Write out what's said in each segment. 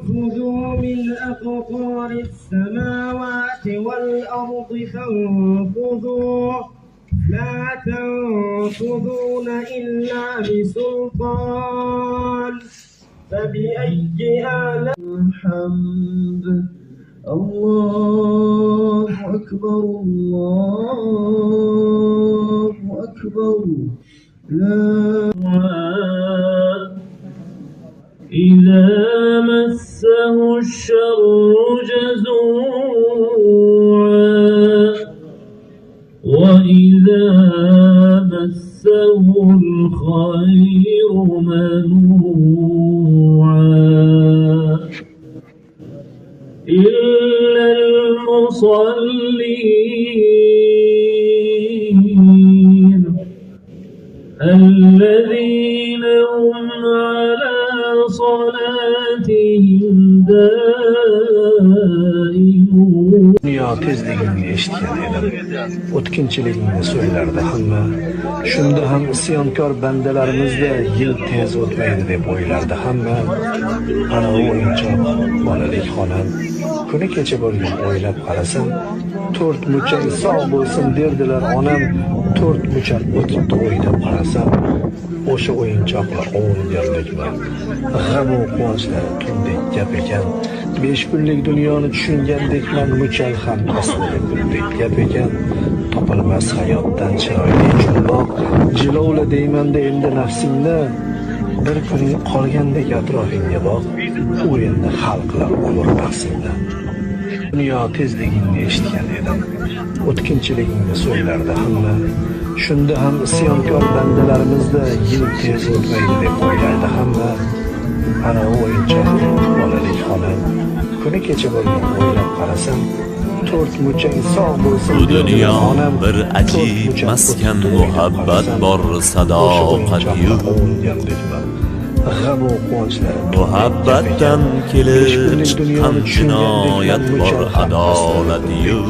تنفذوا من أقطار السماوات والأرض فانفذوا لا تنفذون إلا بسلطان فبأي آلاء الحمد الله أكبر الله أكبر لا إذا مسه الشر جزوعا وإذا مسه الخير منوعا إلا المصلين الذين هم على صلاتهم دائمون. Dünya tezligini eshitgan edim, o'tkinchiligini so'ylardi hamma. Shunda ham isyonkor bandalarimizda yil tez o'tmaydi deb o'ylardi hamma. Ana o'yinchoq bolalik xolam, kuni kecha bo'lgan o'ylab qarasam, 4 muchal sog' bo'lsin derdilar onam, 4 muchal o'tibdi o'ylab qarasam, o'sha o'yinchoqlar 10 yillikman. G'am-u quvonchlar tundek gap ekan. 5 kunlik dunyoni tushungandekman, muchal ham aslida kundek gap ekan. Topilmas hayotdan chiroyli jumboq, jilovla deymanda endi nafsingni, bir kuning qolgandek atrofingga boq, u endi hal qilar umr bahsingni. Dunyo tezligini eshitgan edim, o'tkinchiligini so'ylardi hamma. Shunda ham isyonkor bandalarimizda yil tez o'tmaydi deb o'ylardi hamma. Ana o'yinchoq bolalik xolam, kuni kecha bo'lgan o'ylab qarasam, 4 muchang sog' bo'lsin bu dunyo bir ajib maskan, muhabbat bor, sadoqat yo'q. Muhabbatdan kelib chiqqan jinoyat bor, adolat yo'q.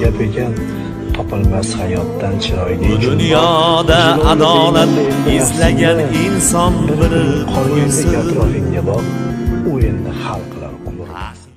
Topilmas hayotdan chiroyli bu dunyoda adolat izlagan inson bir qolgandek atrofingga boq,